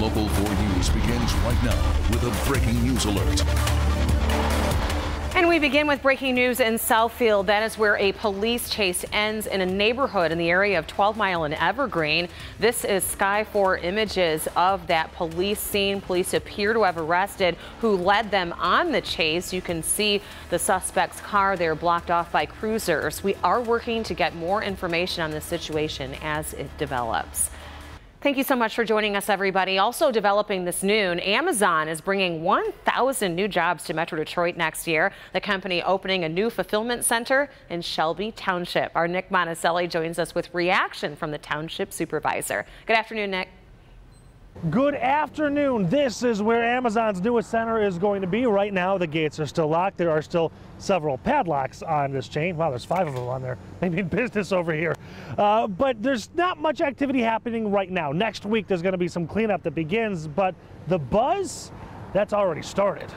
Local 4 News begins right now with a breaking news alert. And we begin with breaking news in Southfield. That is where a police chase ends in a neighborhood in the area of 12 Mile and Evergreen. This is Sky 4 images of that police scene. Police appear to have arrested who led them on the chase. You can see the suspect's car there blocked off by cruisers. We are working to get more information on this situation as it develops. Thank you so much for joining us, everybody. Also developing this noon, Amazon is bringing 1,000 new jobs to Metro Detroit next year. The company opening a new fulfillment center in Shelby Township. Our Nick Monticelli joins us with reaction from the township supervisor. Good afternoon, Nick. Good afternoon. This is where Amazon's newest center is going to be. Right now, the gates are still locked. There are still several padlocks on this chain. Wow, there's 5 of them on there. Maybe in business over here. But there's not much activity happening right now. Next week, there's going to be some cleanup that begins, but the buzz, that's already started.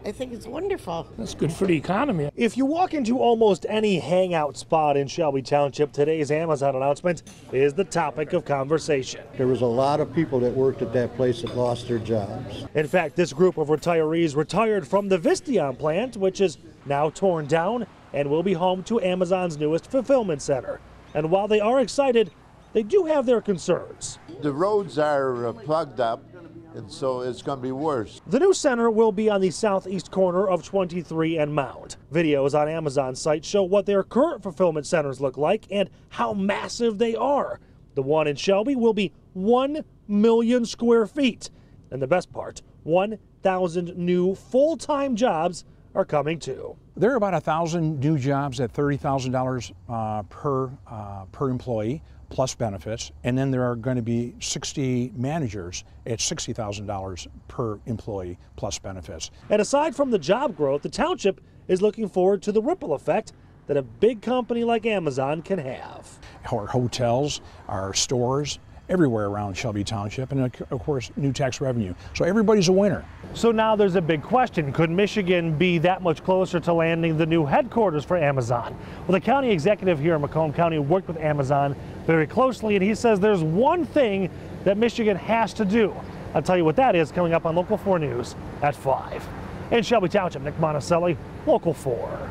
I think it's wonderful. That's good for the economy. If you walk into almost any hangout spot in Shelby Township, today's Amazon announcement is the topic of conversation. There was a lot of people that worked at that place that lost their jobs. In fact, this group of retirees retired from the Vistion plant, which is now torn down and will be home to Amazon's newest fulfillment center. And while they are excited, they do have their concerns. The roads are plugged up, and so it's going to be worse. The new center will be on the southeast corner of 23 and Mound. Videos on Amazon's site show what their current fulfillment centers look like and how massive they are. The one in Shelby will be 1 million square feet. And the best part, 1,000 new full-time jobs are coming too. There are about 1,000 new jobs at $30,000 per employee, plus benefits, and then there are going to be 60 managers at $60,000 per employee plus benefits. And aside from the job growth, the township is looking forward to the ripple effect that a big company like Amazon can have. Our hotels, our stores, everywhere around Shelby Township, and of course new tax revenue. So everybody's a winner. So now there's a big question. Could Michigan be that much closer to landing the new headquarters for Amazon? Well, the county executive here in Macomb County worked with Amazon very closely, and he says there's one thing that Michigan has to do. I'll tell you what that is coming up on Local 4 News at 5. In Shelby Township, Nick Monticelli, Local 4.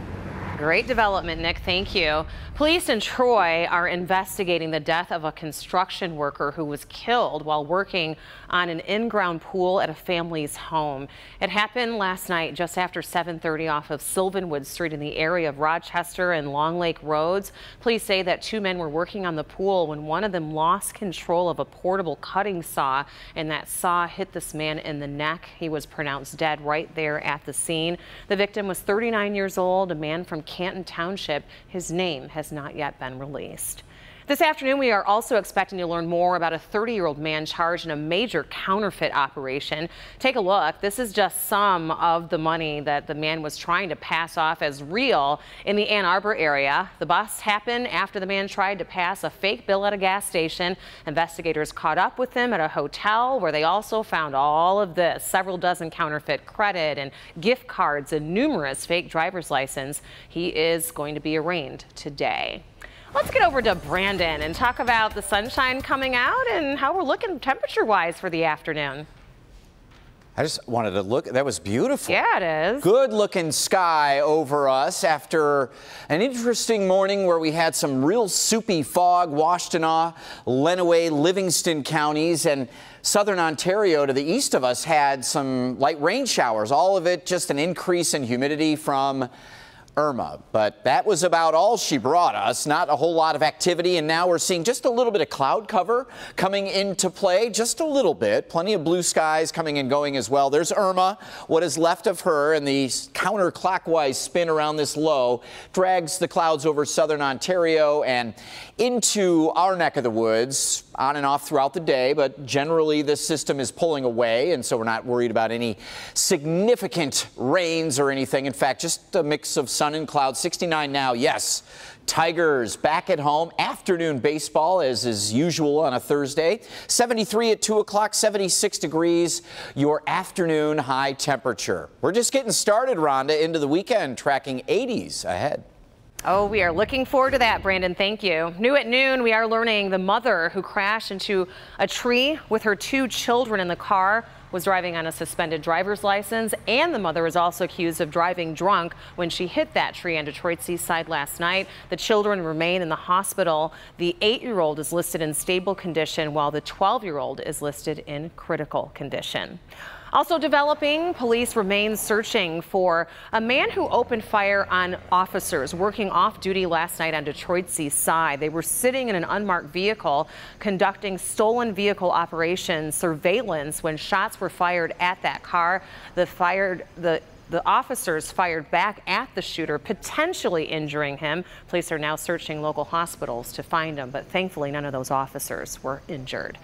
Great development, Nick. Thank you. Police in Troy are investigating the death of a construction worker who was killed while working on an in-ground pool at a family's home. It happened last night just after 7:30 off of Sylvanwood Street in the area of Rochester and Long Lake Roads. Police say that 2 men were working on the pool when one of them lost control of a portable cutting saw, and that saw hit this man in the neck. He was pronounced dead right there at the scene. The victim was 39 years old, a man from Canton Township. His name has not yet been released. This afternoon, we are also expecting to learn more about a 30-year-old man charged in a major counterfeit operation. Take a look. This is just some of the money that the man was trying to pass off as real in the Ann Arbor area. The bust happened after the man tried to pass a fake bill at a gas station. Investigators caught up with him at a hotel where they also found all of this, several dozen counterfeit credit and gift cards and numerous fake driver's license. He is going to be arraigned today. Let's get over to Brandon and talk about the sunshine coming out and how we're looking temperature-wise for the afternoon. I just wanted to look. That was beautiful. Yeah, it is. Good looking sky over us after an interesting morning where we had some real soupy fog, Washtenaw, Lenawee, Livingston counties, and southern Ontario to the east of us had some light rain showers. All of it just an increase in humidity from Irma, but that was about all she brought us. Not a whole lot of activity, and now we're seeing just a little bit of cloud cover coming into play, just a little bit. Plenty of blue skies coming and going as well. There's Irma. What is left of her, and the counterclockwise spin around this low drags the clouds over southern Ontario and into our neck of the woods, on and off throughout the day, but generally this system is pulling away, and so we're not worried about any significant rains or anything. In fact, just a mix of sun and clouds. 69 now. Yes, Tigers back at home. Afternoon baseball as is usual on a Thursday. 73 at 2 o'clock, 76 degrees, your afternoon high temperature. We're just getting started, Rhonda, into the weekend, tracking 80s ahead. Oh, we are looking forward to that, Brandon. Thank you. New at noon, we are learning the mother who crashed into a tree with her 2 children in the car was driving on a suspended driver's license, and the mother is also accused of driving drunk when she hit that tree on Detroit's east side last night. The children remain in the hospital. The 8-year-old is listed in stable condition, while the 12-year-old is listed in critical condition. Also developing, police remain searching for a man who opened fire on officers working off duty last night on Detroit's east side. They were sitting in an unmarked vehicle conducting stolen vehicle operations surveillance when shots were fired at that car. The officers fired back at the shooter, potentially injuring him. Police are now searching local hospitals to find him, but thankfully none of those officers were injured.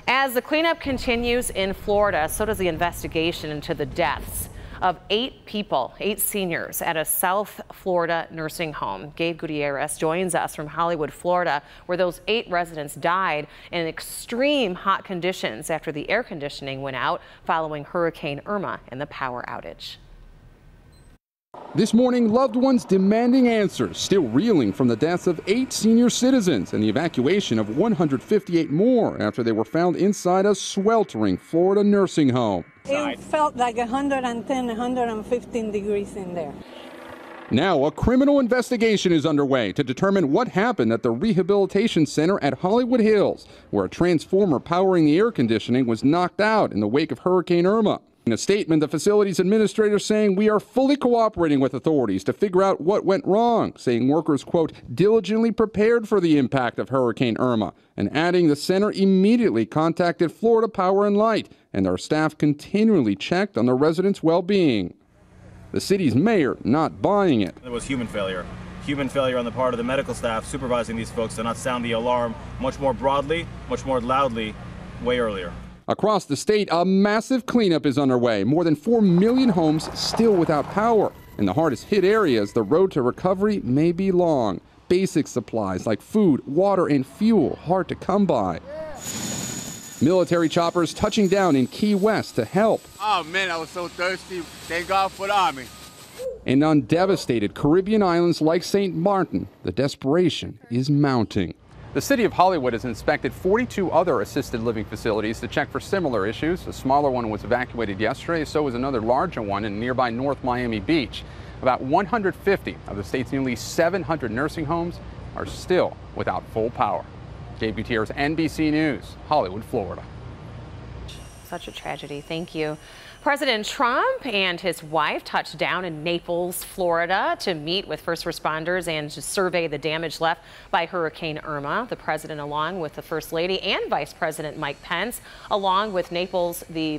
As the cleanup continues in Florida, so does the investigation into the deaths of 8 people, 8 seniors at a South Florida nursing home. Gabe Gutierrez joins us from Hollywood, Florida, where those 8 residents died in extreme hot conditions after the air conditioning went out following Hurricane Irma and the power outage. This morning, loved ones demanding answers, still reeling from the deaths of 8 senior citizens and the evacuation of 158 more after they were found inside a sweltering Florida nursing home. It felt like 110, 115 degrees in there. Now, a criminal investigation is underway to determine what happened at the rehabilitation center at Hollywood Hills, where a transformer powering the air conditioning was knocked out in the wake of Hurricane Irma. In a statement, the facility's administrator saying we are fully cooperating with authorities to figure out what went wrong, saying workers, quote, diligently prepared for the impact of Hurricane Irma, and adding the center immediately contacted Florida Power and Light, and our staff continually checked on the residents' well-being. The city's mayor not buying it. There was human failure. Human failure on the part of the medical staff supervising these folks to not sound the alarm much more broadly, much more loudly, way earlier. Across the state, a massive cleanup is underway. More than 4 million homes still without power. In the hardest hit areas, the road to recovery may be long. Basic supplies like food, water, and fuel hard to come by. Military choppers touching down in Key West to help. Oh man, I was so thirsty. Thank God for the Army. And on devastated Caribbean islands like St. Martin, the desperation is mounting. The city of Hollywood has inspected 42 other assisted living facilities to check for similar issues. A smaller one was evacuated yesterday, so was another larger one in nearby North Miami Beach. About 150 of the state's nearly 700 nursing homes are still without full power. Gabe Gutierrez, NBC News, Hollywood, Florida. Such a tragedy. Thank you. President Trump and his wife touched down in Naples, Florida to meet with first responders and to survey the damage left by Hurricane Irma. The president, along with the First Lady and Vice President Mike Pence, along with Naples, the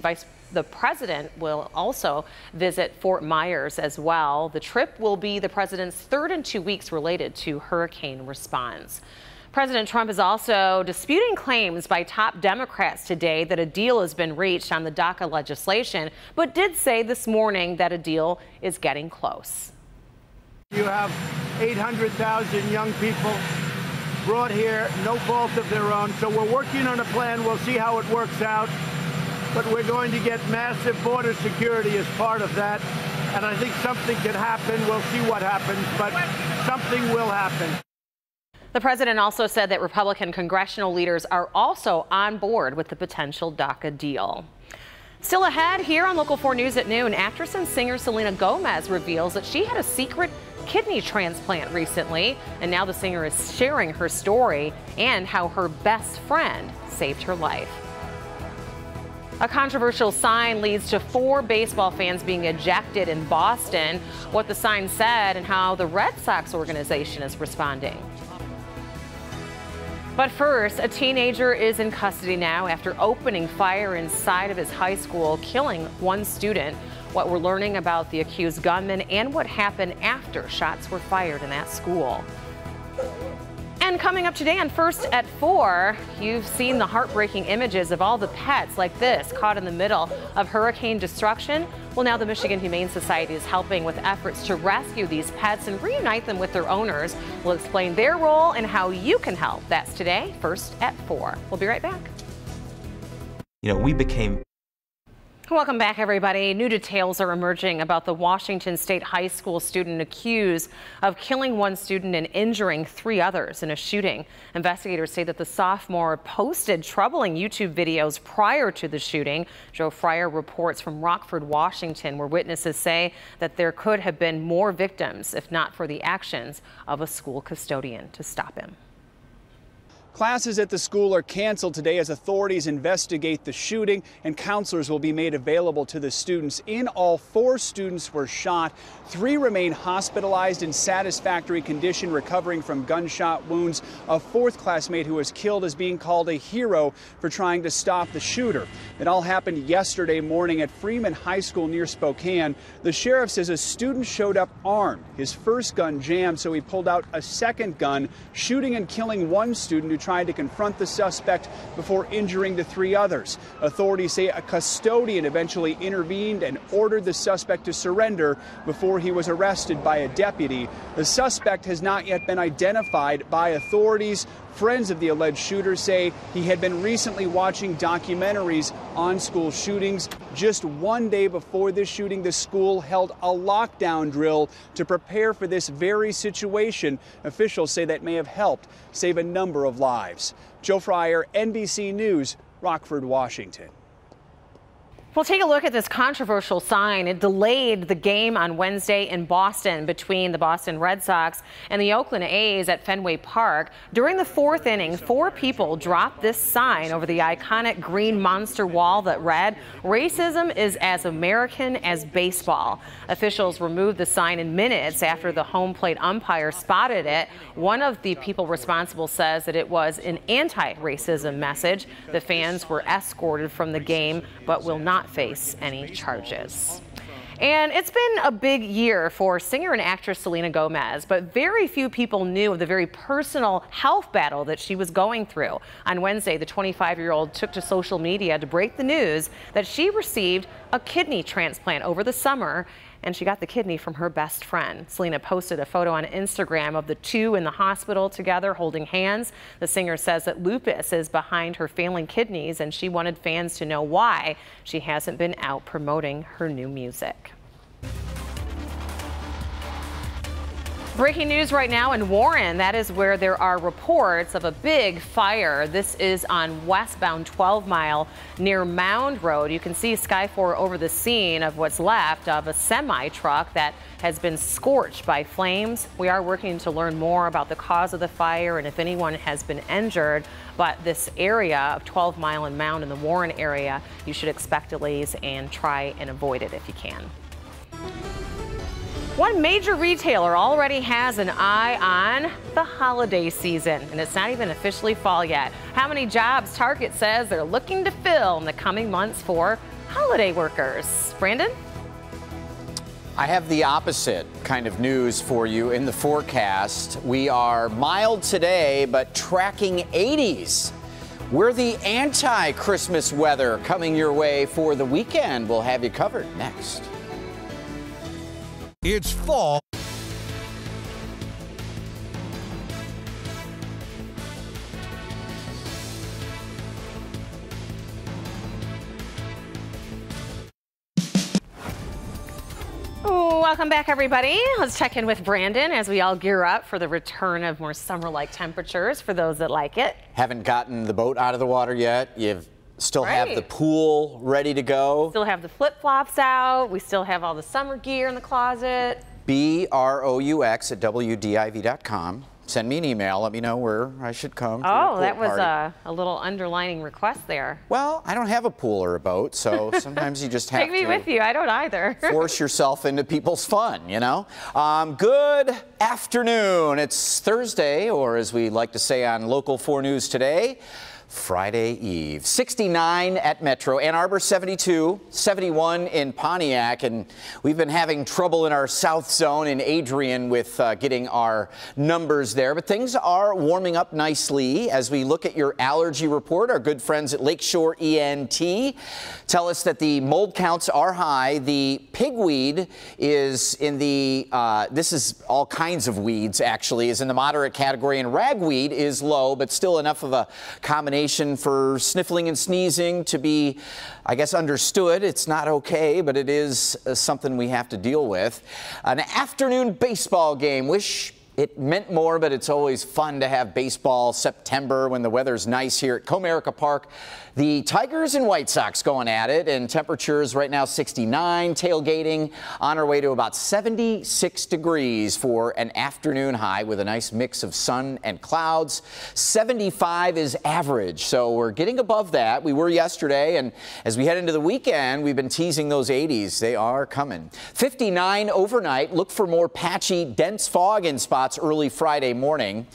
president will also visit Fort Myers as well. The trip will be the president's 3rd in 2 weeks related to hurricane response. President Trump is also disputing claims by top Democrats today that a deal has been reached on the DACA legislation, but did say this morning that a deal is getting close. You have 800,000 young people brought here, no fault of their own. So we're working on a plan. We'll see how it works out. But we're going to get massive border security as part of that. And I think something can happen. We'll see what happens, but something will happen. The president also said that Republican congressional leaders are also on board with the potential DACA deal. Still ahead here on Local 4 News at noon, actress and singer Selena Gomez reveals that she had a secret kidney transplant recently, and now the singer is sharing her story and how her best friend saved her life. A controversial sign leads to 4 baseball fans being ejected in Boston, what the sign said and how the Red Sox organization is responding. But first, a teenager is in custody now after opening fire inside of his high school, killing 1 student. What we're learning about the accused gunman and what happened after shots were fired in that school. And coming up today on First at 4, you've seen the heartbreaking images of all the pets like this caught in the middle of hurricane destruction. Well, now the Michigan Humane Society is helping with efforts to rescue these pets and reunite them with their owners. We'll explain their role and how you can help. That's today, First at 4. We'll be right back. We became Welcome back, everybody. New details are emerging about the Washington State High School student accused of killing one student and injuring 3 others in a shooting. Investigators say that the sophomore posted troubling YouTube videos prior to the shooting. Joe Fryer reports from Rockford, Washington, where witnesses say that there could have been more victims if not for the actions of a school custodian to stop him. Classes at the school are canceled today as authorities investigate the shooting, and counselors will be made available to the students. In all, 4 students were shot. 3 remain hospitalized in satisfactory condition, recovering from gunshot wounds. A 4th classmate who was killed is being called a hero for trying to stop the shooter. It all happened yesterday morning at Freeman High School near Spokane. The sheriff says a student showed up armed. His first gun jammed, so he pulled out a second gun, shooting and killing one student who tried to confront the suspect before injuring the 3 others. Authorities say a custodian eventually intervened and ordered the suspect to surrender before he was arrested by a deputy. The suspect has not yet been identified by authorities. Friends of the alleged shooter say he had been recently watching documentaries on school shootings. Just one day before this shooting, the school held a lockdown drill to prepare for this very situation. Officials say that may have helped save a number of lives. Joe Fryer, NBC News, Rockford, Washington. Well, take a look at this controversial sign. It delayed the game on Wednesday in Boston between the Boston Red Sox and the Oakland A's at Fenway Park. During the 4th inning, 4 people dropped this sign over the iconic green monster wall that read, "Racism is as American as baseball." Officials removed the sign in minutes after the home plate umpire spotted it. One of the people responsible says that it was an anti-racism message. The fans were escorted from the game but will not face any charges. And it's been a big year for singer and actress Selena Gomez, but very few people knew of the very personal health battle that she was going through. On Wednesday, the 25-year-old took to social media to break the news that she received a kidney transplant over the summer, and she got the kidney from her best friend. Selena posted a photo on Instagram of the 2 in the hospital together holding hands. The singer says that lupus is behind her failing kidneys, and she wanted fans to know why she hasn't been out promoting her new music. Breaking news right now in Warren. That is where there are reports of a big fire. This is on westbound 12 Mile near Mound Road. You can see Sky4 over the scene of what's left of a semi-truck that has been scorched by flames. We are working to learn more about the cause of the fire and if anyone has been injured. But this area of 12 Mile and Mound in the Warren area, you should expect delays and try and avoid it if you can. One major retailer already has an eye on the holiday season, and it's not even officially fall yet. How many jobs Target says they're looking to fill in the coming months for holiday workers? Brandon? I have the opposite kind of news for you in the forecast. We are mild today, but tracking 80s. We're the anti-Christmas weather coming your way for the weekend. We'll have you covered next. It's fall. Welcome back, everybody. Let's check in with Brandon as we all gear up for the return of more summer-like temperatures for those that like it. Haven't gotten the boat out of the water yet. You've still have the pool ready to go. Still have the flip-flops out. We still have all the summer gear in the closet. BROUX@WDIV.com. Send me an email. Let me know where I should come. Oh, that was a little underlining request there. Well, I don't have a pool or a boat, so sometimes you just have to. Take me with you. I don't either. Force yourself into people's fun, you know? Good afternoon. It's Thursday, or as we like to say on Local 4 News today, Friday Eve. 69 at Metro, Ann Arbor 72, 71 in Pontiac, and we've been having trouble in our south zone in Adrian with getting our numbers there, but things are warming up nicely as we look at your allergy report. Our good friends at Lakeshore ENT tell us that the mold counts are high. The pigweed is in the, this is all kinds of weeds actually, is in the moderate category, and ragweed is low, but still enough of a combination explanation for sniffling and sneezing to be, I guess, understood. It's not okay, but it is something we have to deal with. An afternoon baseball game. Wish it meant more, but it's always fun to have baseball September when the weather's nice here at Comerica Park. The Tigers and White Sox going at it, and temperatures right now 69, tailgating on our way to about 76 degrees for an afternoon high with a nice mix of sun and clouds. 75 is average, so we're getting above that. We were yesterday, and as we head into the weekend, we've been teasing those 80s. They are coming. 59 overnight. Look for more patchy, dense fog in spots early Friday morning.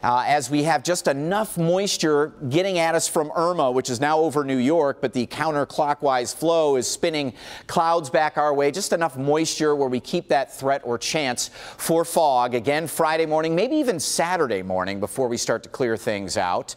As we have just enough moisture getting at us from Irma, which is now over New York, but the counterclockwise flow is spinning clouds back our way. Just enough moisture where we keep that threat or chance for fog again Friday morning, maybe even Saturday morning before we start to clear things out.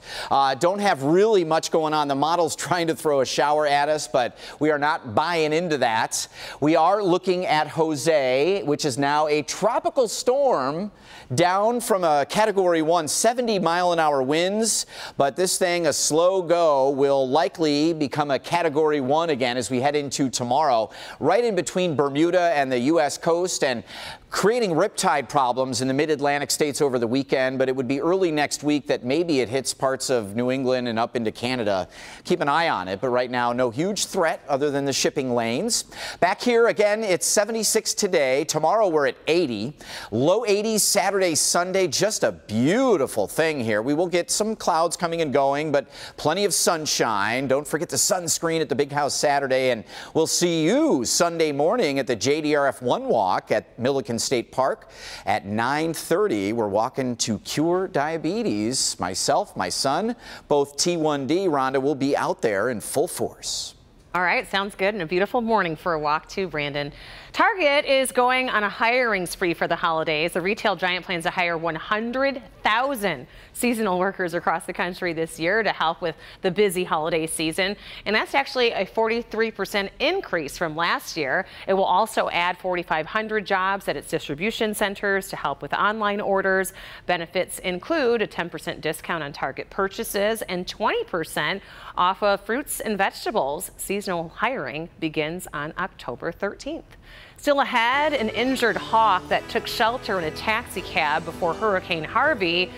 Don't have really much going on. The model's trying to throw a shower at us, but we are not buying into that. We are looking at Jose, which is now a tropical storm, down from a Category 1, 70-mile-an-hour winds, but this thing, a slow go, will likely become a Category 1 again as we head into tomorrow, right in between Bermuda and the U.S. coast, and creating riptide problems in the mid-Atlantic states over the weekend, but it would be early next week that maybe it hits parts of New England and up into Canada. Keep an eye on it, but right now, no huge threat other than the shipping lanes. Back here again, it's 76 today. Tomorrow we're at 80. Low 80s Saturday, Sunday. Just a beautiful thing here. We will get some clouds coming and going, but plenty of sunshine. Don't forget the sunscreen at the Big House Saturday, and we'll see you Sunday morning at the JDRF 1 walk at Milliken State Park at 9:30. We're walking to cure diabetes. Myself, my son, both T1D, Rhonda, will be out there in full force. All right, sounds good, and a beautiful morning for a walk too, Brandon. Target is going on a hiring spree for the holidays. The retail giant plans to hire 100,000 seasonal workers across the country this year to help with the busy holiday season. And that's actually a 43% increase from last year. It will also add 4,500 jobs at its distribution centers to help with online orders. Benefits include a 10% discount on Target purchases and 20% off of fruits and vegetables. Seasonal hiring begins on October 13th. Still ahead, an injured hawk that took shelter in a taxi cab before Hurricane Harvey.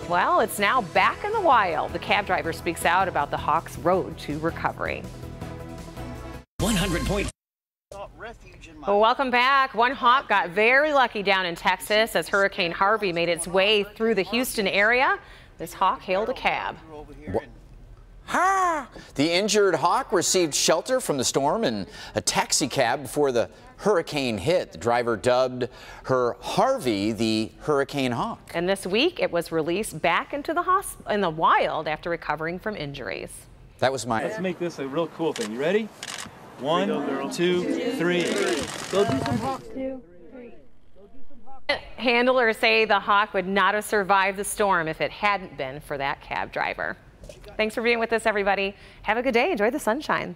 Well, it's now back in the wild. The cab driver speaks out about the hawk's road to recovery. 100 point. Well, welcome back. One hawk got very lucky down in Texas as Hurricane Harvey made its way through the Houston area. This hawk hailed a cab. The injured hawk received shelter from the storm in a taxi cab before the hurricane hit. The driver dubbed her Harvey the Hurricane Hawk. And this week it was released back into the wild after recovering from injuries. That was my... Let's make this a real cool thing. You ready? 1, 2, 3. Go do some hawks, 2, 3. Handlers say the hawk would not have survived the storm if it hadn't been for that cab driver. Thanks for being with us, everybody. Have a good day. Enjoy the sunshine.